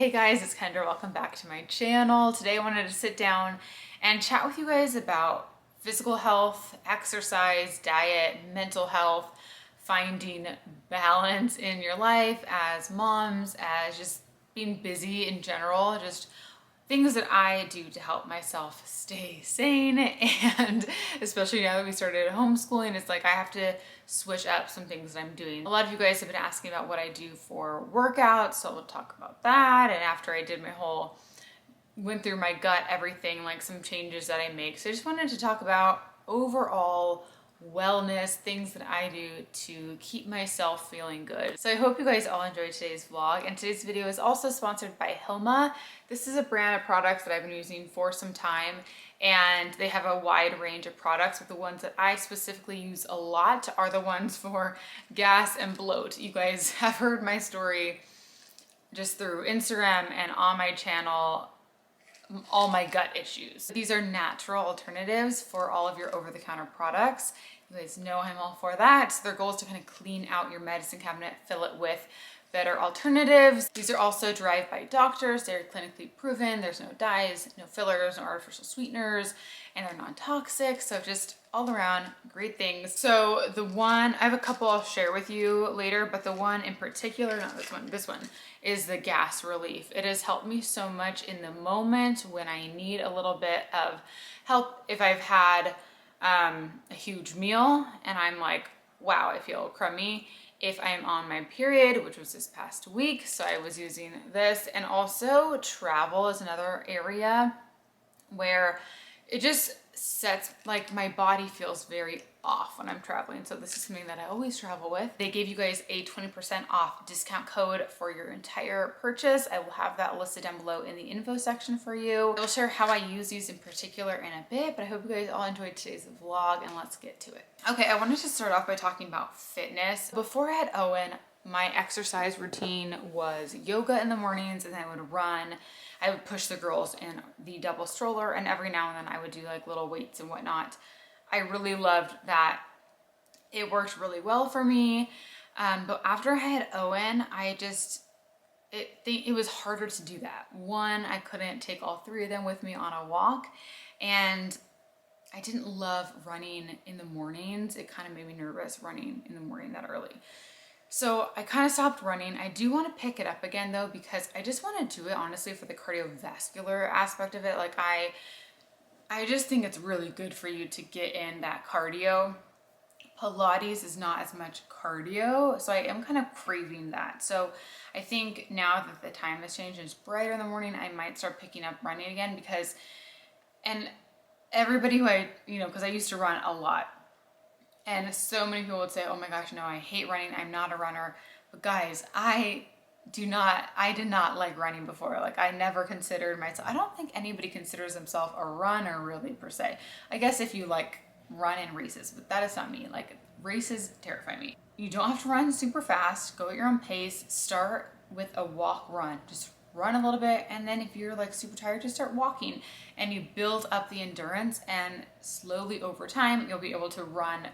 Hey guys, it's Kendra. Welcome back to my channel. Today I wanted to sit down and chat with you guys about physical health, exercise, diet, mental health, finding balance in your life as moms, as just being busy in general, just things that I do to help myself stay sane. And especially now that we started homeschooling, it's like I have to switch up some things that I'm doing. A lot of you guys have been asking about what I do for workouts, so we'll talk about that. And after I did my whole, went through my gut, everything, like some changes that I make. So I just wanted to talk about overall wellness, things that I do to keep myself feeling good. So I hope you guys all enjoyed today's vlog, and today's video is also sponsored by Hilma. This is a brand of products that I've been using for some time, and they have a wide range of products, but the ones that I specifically use a lot are the ones for gas and bloat. You guys have heard my story just through Instagram and on my channel, all my gut issues. These are natural alternatives for all of your over-the-counter products. You guys know I'm all for that. So their goal is to kind of clean out your medicine cabinet, fill it with better alternatives. These are also derived by doctors. They're clinically proven. There's no dyes, no fillers, no artificial sweeteners, and they're non-toxic. So just all around great things. So the one, I have a couple I'll share with you later, but the one in particular, not this one is the gas relief. It has helped me so much in the moment when I need a little bit of help. If I've had a huge meal and I'm like, wow, I feel crummy. If I'm on my period, which was this past week, so I was using this. And also travel is another area where it just sets, like, my body feels very off when I'm traveling. So this is something that I always travel with. They gave you guys a 20% off discount code for your entire purchase. I will have that listed down below in the info section for you. I will share how I use these in particular in a bit, but I hope you guys all enjoyed today's vlog, and let's get to it. Okay, I wanted to start off by talking about fitness. Before I had Owen, my exercise routine was yoga in the mornings, and then I would run. I would push the girls in the double stroller, and every now and then I would do like little weights and whatnot. I really loved that. It worked really well for me. But after I had Owen, it was harder to do that. One, I couldn't take all three of them with me on a walk, and I didn't love running in the mornings. It kind of made me nervous running in the morning that early. So I kind of stopped running. I do want to pick it up again though, because I just want to do it honestly for the cardiovascular aspect of it. Like I just think it's really good for you to get in that cardio. Pilates is not as much cardio, so I am kind of craving that. So I think now that the time has changed and it's brighter in the morning, I might start picking up running again, because, and everybody who because I used to run a lot, and so many people would say, oh my gosh, no, I hate running. I'm not a runner. But guys, I did not like running before. Like, I never considered myself, I don't think anybody considers themselves a runner really per se. I guess if you like run in races, but that is not me. Like, races terrify me. You don't have to run super fast. Go at your own pace. Start with a walk run. Just run a little bit, and then if you're like super tired, just start walking, and you build up the endurance, and slowly over time you'll be able to run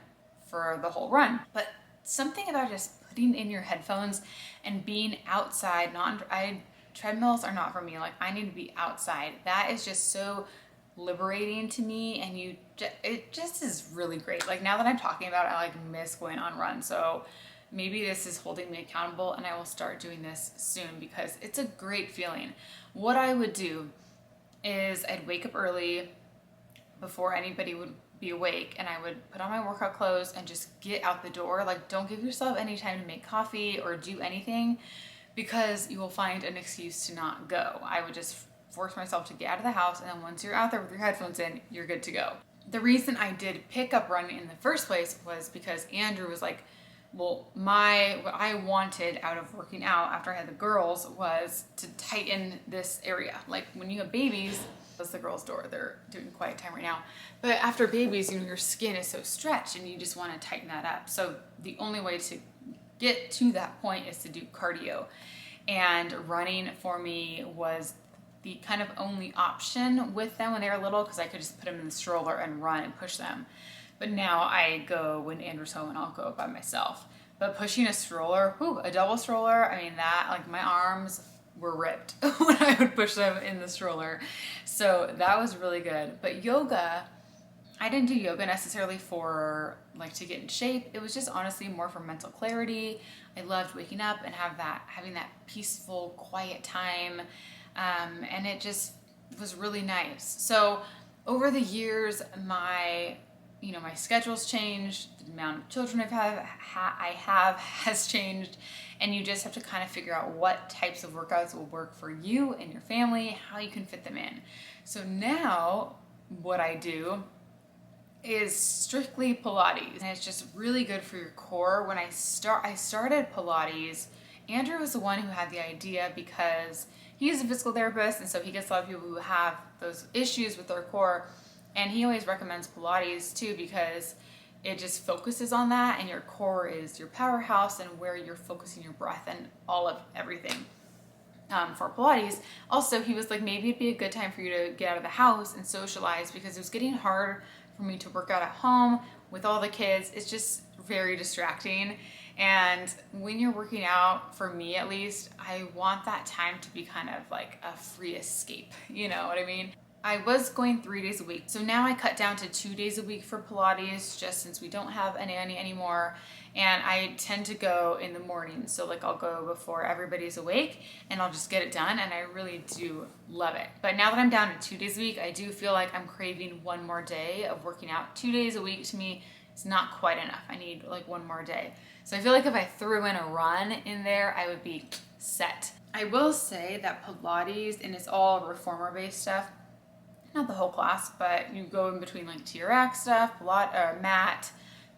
for the whole run. But something about just putting in your headphones and being outside, treadmills are not for me. Like, I need to be outside. That is just so liberating to me, and it just is really great. Like, now that I'm talking about it, I like miss going on runs. So maybe this is holding me accountable, and I will start doing this soon, because it's a great feeling. What I would do is I'd wake up early before anybody would be awake, and I would put on my workout clothes and just get out the door. Like, don't give yourself any time to make coffee or do anything, because you will find an excuse to not go. I would just force myself to get out of the house, and then once you're out there with your headphones in, you're good to go. The reason I did pick up running in the first place was because Andrew was like, well, what I wanted out of working out after I had the girls was to tighten this area. Like, when you have babies, that's the girls' door. They're doing quiet time right now. But after babies, your skin is so stretched, and you just want to tighten that up. So the only way to get to that point is to do cardio. And running for me was the kind of only option with them when they were little, because I could just put them in the stroller and run and push them. But now I go when Andrew's home, and I'll go by myself. But pushing a stroller, a double stroller, I mean, that, like, my arms were ripped when I would push them in the stroller. So that was really good. But yoga, I didn't do yoga necessarily for like to get in shape. It was just honestly more for mental clarity. I loved waking up and having that peaceful, quiet time. And it just was really nice. So over the years, my schedule's changed, the amount of children I have has changed, and you just have to kind of figure out what types of workouts will work for you and your family, how you can fit them in. So now what I do is strictly Pilates, and it's just really good for your core. When I started Pilates, Andrew was the one who had the idea because he's a physical therapist, and so he gets a lot of people who have those issues with their core. And he always recommends Pilates too because it just focuses on that, and your core is your powerhouse and where you're focusing your breath and all of everything. For Pilates, also he was like, maybe it'd be a good time for you to get out of the house and socialize because it was getting hard for me to work out at home with all the kids. It's just very distracting. And when you're working out, for me at least, I want that time to be kind of like a free escape. You know what I mean? I was going 3 days a week. So now I cut down to 2 days a week for Pilates just since we don't have a nanny anymore. And I tend to go in the morning. So like I'll go before everybody's awake and I'll just get it done. And I really do love it. But now that I'm down to 2 days a week, I do feel like I'm craving one more day of working out. 2 days a week to me is not quite enough. I need like one more day. So I feel like if I threw in a run in there, I would be set. I will say that Pilates, and it's all reformer based stuff, not the whole class, but you go in between like TRX stuff, mat,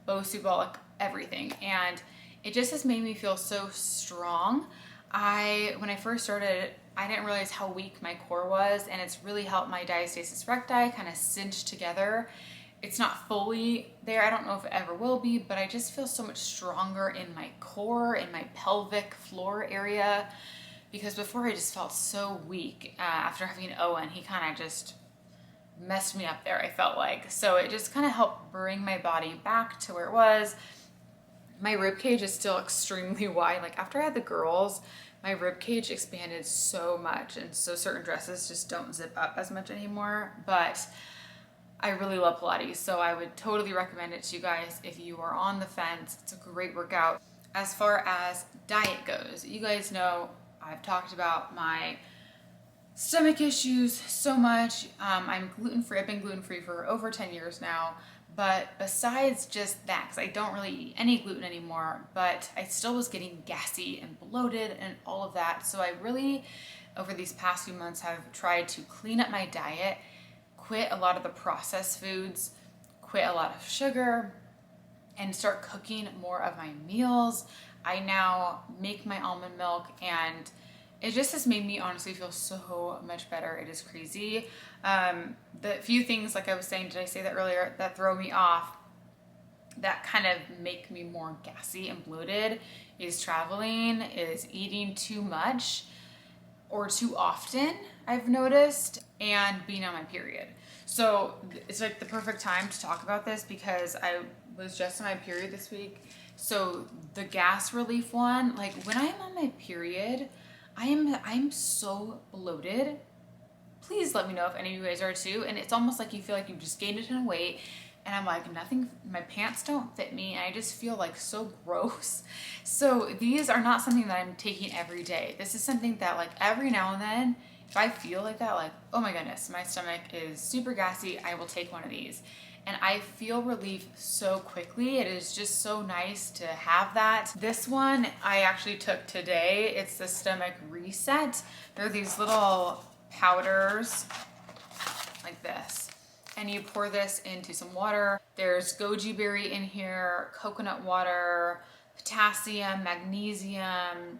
Bosu ball, like everything. And it just has made me feel so strong. When I first started, I didn't realize how weak my core was, and it's really helped my diastasis recti kind of cinch together. It's not fully there. I don't know if it ever will be, but I just feel so much stronger in my core, in my pelvic floor area, because before I just felt so weak. After having Owen, he kind of just messed me up there, I felt like. So it just kind of helped bring my body back to where it was. My rib cage is still extremely wide. Like after I had the girls, my rib cage expanded so much, and so certain dresses just don't zip up as much anymore. But I really love Pilates, so I would totally recommend it to you guys if you are on the fence. It's a great workout. As far as diet goes, you guys know I've talked about my stomach issues so much. I'm gluten-free. I've been gluten-free for over 10 years now. But besides just that, because I don't really eat any gluten anymore, but I still was getting gassy and bloated and all of that. So I really, over these past few months, have tried to clean up my diet, quit a lot of the processed foods, quit a lot of sugar, and start cooking more of my meals. I now make my almond milk, and it just has made me honestly feel so much better. It is crazy. The few things, like I was saying, did I say that earlier, that throw me off, that kind of make me more gassy and bloated, is traveling, is eating too much or too often, I've noticed, and being on my period. So it's like the perfect time to talk about this because I was just on my period this week. So the gas relief one, like when I'm on my period, I'm so bloated. Please let me know if any of you guys are too. And it's almost like you feel like you've just gained a ton of weight, and I'm like, my pants don't fit me, and I just feel like so gross. So these are not something that I'm taking every day. This is something that like every now and then, if I feel like that, like, oh my goodness, my stomach is super gassy, I will take one of these. And I feel relief so quickly. It is just so nice to have that. This one I actually took today. It's the Stomach Reset. They're these little powders like this. And you pour this into some water. There's goji berry in here, coconut water, potassium, magnesium.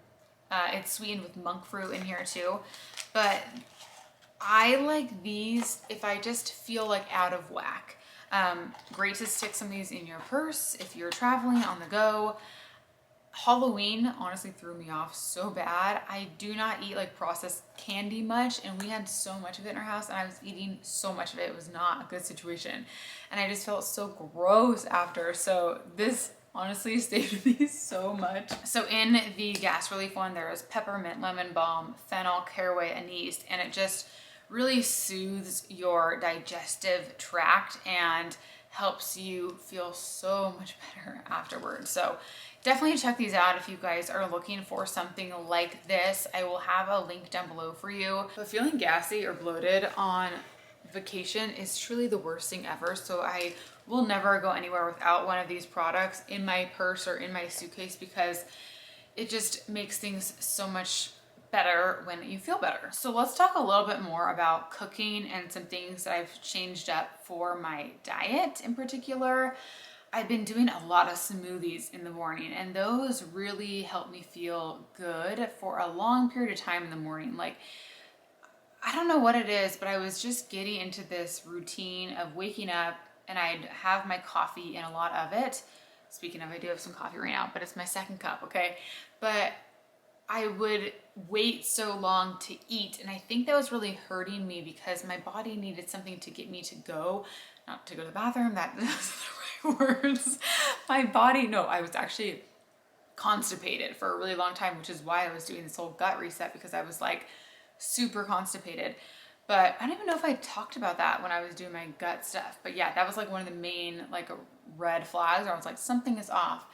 It's sweetened with monk fruit in here too. But I like these if I just feel like out of whack. Great to stick some of these in your purse if you're traveling on the go. Halloween honestly threw me off so bad. I do not eat like processed candy much, and we had so much of it in our house, and I was eating so much of it. It was not a good situation, and I just felt so gross after. So this honestly saved me so much. So in the gas relief one, there is peppermint, lemon balm, fennel, caraway, anise, and it just really soothes your digestive tract and helps you feel so much better afterwards. So definitely check these out if you guys are looking for something like this. I will have a link down below for you. But feeling gassy or bloated on vacation is truly the worst thing ever. So I will never go anywhere without one of these products in my purse or in my suitcase, because it just makes things so much better when you feel better. So let's talk a little bit more about cooking and some things that I've changed up for my diet. In particular, I've been doing a lot of smoothies in the morning, and those really help me feel good for a long period of time in the morning. Like, I don't know what it is, but I was just getting into this routine of waking up and I'd have my coffee and a lot of it. Speaking of, I do have some coffee right now, but it's my second cup, okay? But I would wait so long to eat, and I think that was really hurting me because my body needed something to get me to go, not to go to the bathroom, that's the right words. My body, no, I was actually constipated for a really long time, which is why I was doing this whole gut reset, because I was like super constipated. But I don't even know if I talked about that when I was doing my gut stuff. But yeah, that was like one of the main like red flags where I was like, something is off.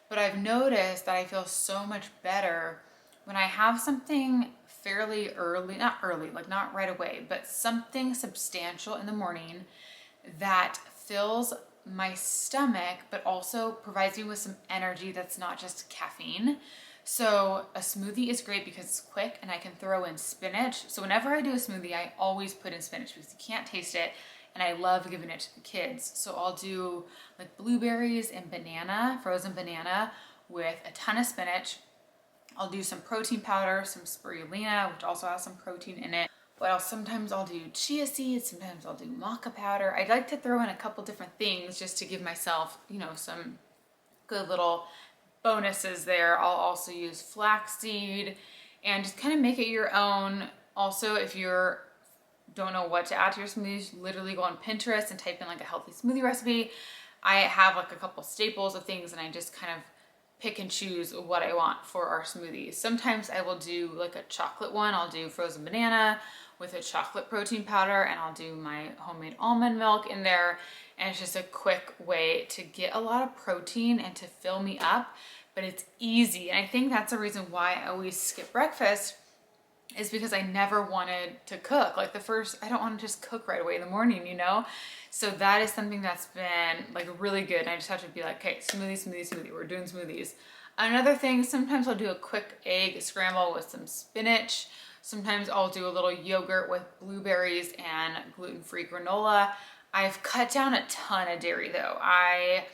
But I've noticed that I feel so much better when I have something fairly early, not early, like not right away, but something substantial in the morning that fills my stomach, but also provides me with some energy that's not just caffeine. So a smoothie is great because it's quick and I can throw in spinach. So whenever I do a smoothie, I always put in spinach because you can't taste it, and I love giving it to the kids. So I'll do like blueberries and banana, frozen banana with a ton of spinach. I'll do some protein powder, some spirulina, which also has some protein in it. What else? Sometimes I'll do chia seeds, sometimes I'll do maca powder. I'd like to throw in a couple different things just to give myself, you know, some good little bonuses there. I'll also use flaxseed and just kind of make it your own. Also, if you're don't know what to add to your smoothies, literally go on Pinterest and type in like a healthy smoothie recipe. I have like a couple staples of things and I just kind of pick and choose what I want for our smoothies. Sometimes I will do like a chocolate one. I'll do frozen banana with a chocolate protein powder, and I'll do my homemade almond milk in there. And it's just a quick way to get a lot of protein and to fill me up, but it's easy. And I think that's the reason why I always skip breakfast, is because I never wanted to cook. Like I don't want to just cook right away in the morning, you know? So that is something that's been like really good. And I just have to be like, okay, smoothie. We're doing smoothies. Another thing, sometimes I'll do a quick egg scramble with some spinach. Sometimes I'll do a little yogurt with blueberries and gluten-free granola. I've cut down a ton of dairy though. I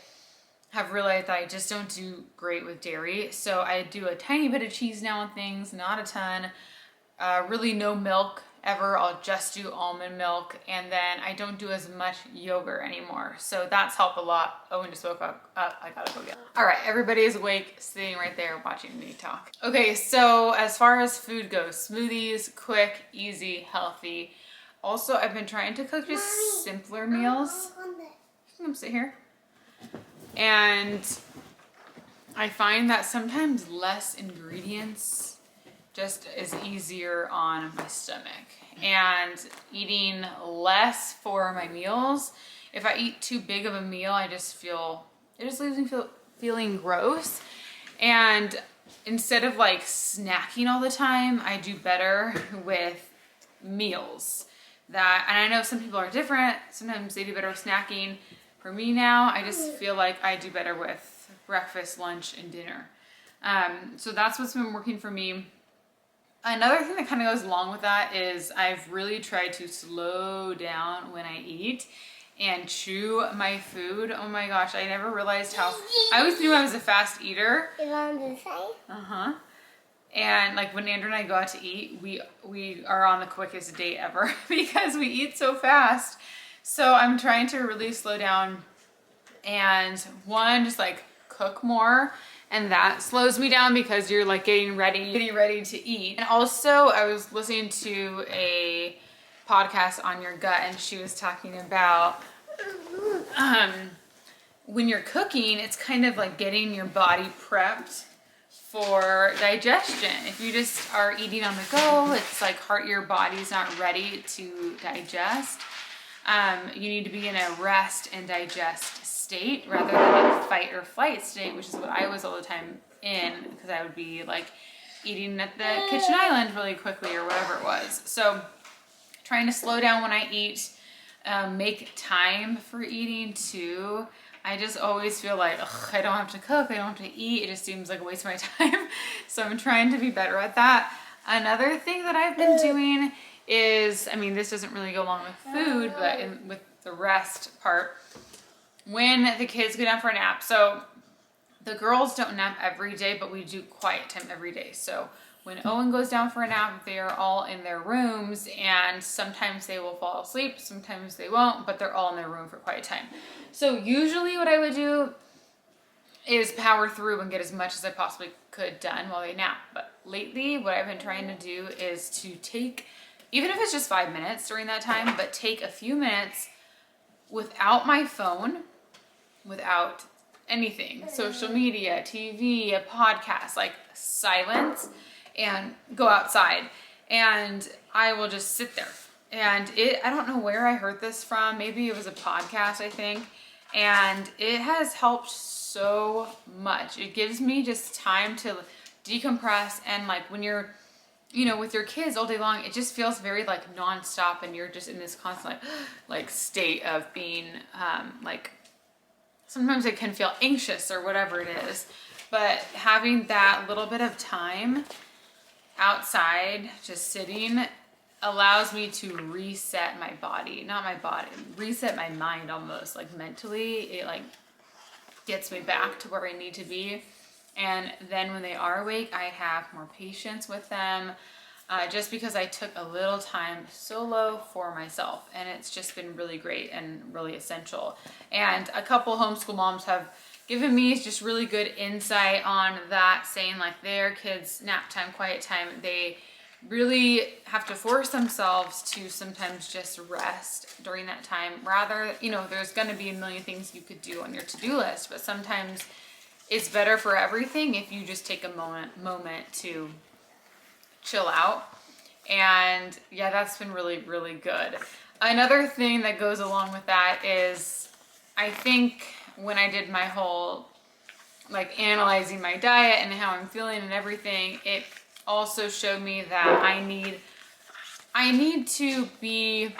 have realized that I just don't do great with dairy. So I do a tiny bit of cheese now and things, not a ton. Really no milk ever. I'll just do almond milk, and then I don't do as much yogurt anymore. So that's helped a lot. Owen just woke up. I gotta go get him. All right, everybody is awake, sitting right there watching me talk. Okay, so as far as food goes, smoothies, quick, easy, healthy. Also, I've been trying to cook just simpler meals. You can come sit here. And I find that sometimes less ingredients just is easier on my stomach, and eating less for my meals. If I eat too big of a meal, it just leaves me feeling gross. And instead of like snacking all the time, I do better with meals. And I know some people are different. Sometimes they do better with snacking. For me now, I just feel like I do better with breakfast, lunch, and dinner. So that's what's been working for me. Another thing that kind of goes along with that is I've really tried to slow down when I eat and chew my food. Oh my gosh, I never realized how, I always knew I was a fast eater. And like when Andrew and I go out to eat, we are on the quickest date ever because we eat so fast. So I'm trying to really slow down and just like cook more. And that slows me down because you're like getting ready to eat. And also I was listening to a podcast on your gut, and she was talking about when you're cooking, it's kind of like getting your body prepped for digestion. If you just are eating on the go, it's like your body's not ready to digest. You need to be in a rest and digest state rather than a fight or flight state, which is what I was all the time in, because I would be like eating at the kitchen island really quickly or whatever it was. So trying to slow down when I eat, make time for eating too. I just always feel like, ugh, I don't have to cook, I don't have to eat. It just seems like a waste of my time. So I'm trying to be better at that. Another thing that I've been doing is, I mean, this doesn't really go along with food, but with the rest part, when the kids go down for a nap. So the girls don't nap every day, but we do quiet time every day. So when Owen goes down for a nap, they are all in their rooms, and sometimes they will fall asleep, sometimes they won't, but they're all in their room for quiet time. So usually what I would do is power through and get as much as I possibly could done while they nap. But lately, what I've been trying to do is to take, even if it's just 5 minutes during that time, but take a few minutes without my phone, without anything, social media, TV, a podcast, like silence, and go outside. And I will just sit there. And I don't know where I heard this from. Maybe it was a podcast, I think. And it has helped so much. It gives me just time to decompress. And like when you're, you know, with your kids all day long, it just feels very like nonstop, and you're just in this constant like state of being like, sometimes it can feel anxious or whatever it is. But having that little bit of time outside, just sitting, allows me to reset my body, not my body, reset my mind almost, like mentally. It like gets me back to where I need to be. And then when they are awake, I have more patience with them, just because I took a little time solo for myself. And it's just been really great and really essential. And a couple homeschool moms have given me just really good insight on that, saying like their kids' nap time, quiet time, they really have to force themselves to sometimes just rest during that time. Rather, you know, there's going to be a million things you could do on your to-do list, but sometimes it's better for everything if you just take a moment to chill out. And yeah, that's been really, really good. Another thing that goes along with that is, I think when I did my whole like analyzing my diet and how I'm feeling and everything, it also showed me that I need to be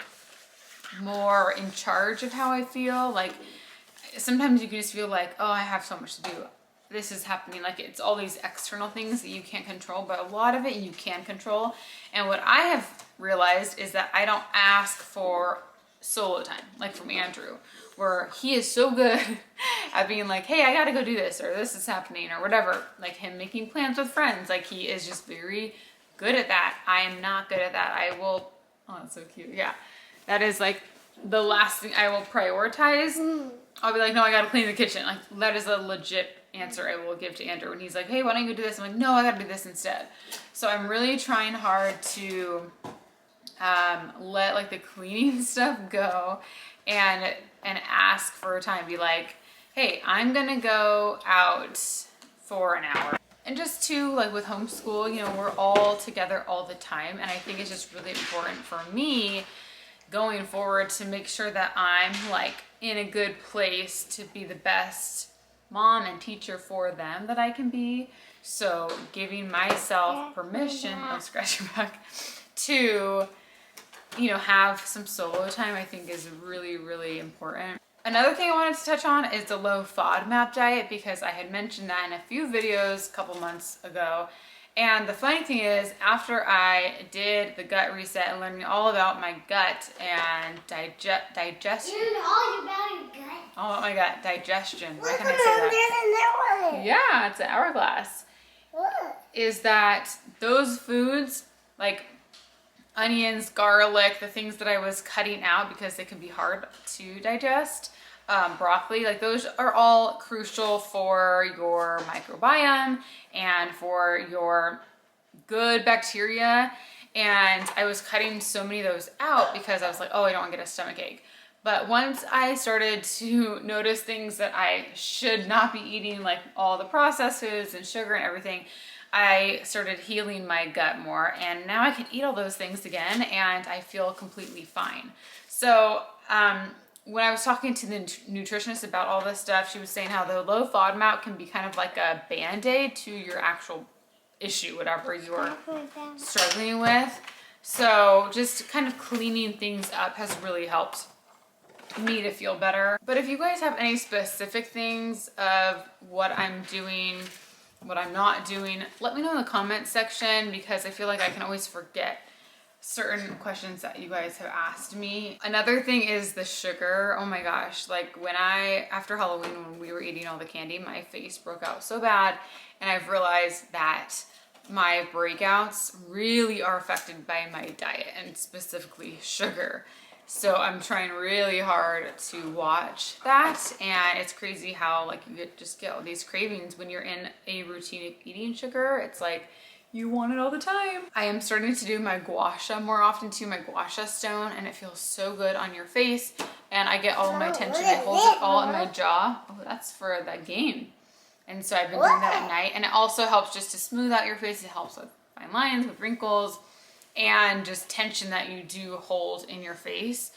more in charge of how I feel. Like sometimes you can just feel like, oh, I have so much to do. This is happening. Like it's all these external things that you can't control, but a lot of it you can control. And what I have realized is that I don't ask for solo time, like from Andrew, where he is so good at being like, hey, I gotta go do this, or this is happening, or whatever. Like him making plans with friends. Like he is just very good at that. I am not good at that. I will, oh, that's so cute. Yeah. That is like the last thing I will prioritize. I'll be like, no, I gotta clean the kitchen. Like that is a legit answer I will give to Andrew when he's like, hey, why don't you do this? I'm like, no, I gotta do this instead. So I'm really trying hard to let like the cleaning stuff go and ask for time. Be like, hey, I'm gonna go out for an hour. And just to like with homeschool, you know, we're all together all the time, and I think it's just really important for me going forward to make sure that I'm like in a good place to be the best mom and teacher for them that I can be. So giving myself permission, oh, scratch your back, to, you know, have some solo time, I think is really, really important. Another thing I wanted to touch on is the low FODMAP diet, because I had mentioned that in a few videos a couple months ago. And the funny thing is, after I did the gut reset and learning all about my gut and digestion. All about your gut. All about my gut, digestion. Why Look, can I say that? there's another one. Yeah, it's an hourglass. Look. Is that those foods, like onions, garlic, the things that I was cutting out because they can be hard to digest, broccoli, like those are all crucial for your microbiome and for your good bacteria. And I was cutting so many of those out because I was like, oh, I don't want to get a stomach ache. But once I started to notice things that I should not be eating, like all the processed foods and sugar and everything, I started healing my gut more, and now I can eat all those things again and I feel completely fine. So when I was talking to the nutritionist about all this stuff, she was saying how the low FODMAP can be kind of like a band-aid to your actual issue, whatever you're struggling with. So just kind of cleaning things up has really helped me to feel better. But if you guys have any specific things of what I'm doing, what I'm not doing, let me know in the comments section, because I feel like I can always forget certain questions that you guys have asked me. Another thing is the sugar. Oh my gosh, like after Halloween, when we were eating all the candy, my face broke out so bad, and I've realized that my breakouts really are affected by my diet, and specifically sugar. So I'm trying really hard to watch that, and it's crazy how like you just get all these cravings when you're in a routine of eating sugar. It's like you want it all the time. I am starting to do my gua sha more often too, my gua sha stone, and it feels so good on your face, and I get all of my tension. It holds it all in my jaw. Oh, that's for that game. And so I've been doing that at night, and it also helps just to smooth out your face. It helps with fine lines, with wrinkles, and just tension that you do hold in your face.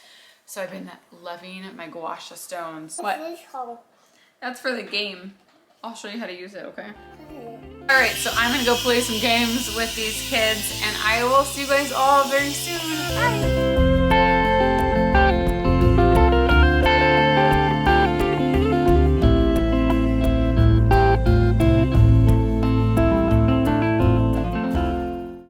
So I've been loving my gua sha stones. What? That's for the game. I'll show you how to use it, okay? All right, so I'm gonna go play some games with these kids, and I will see you guys all very soon. Bye.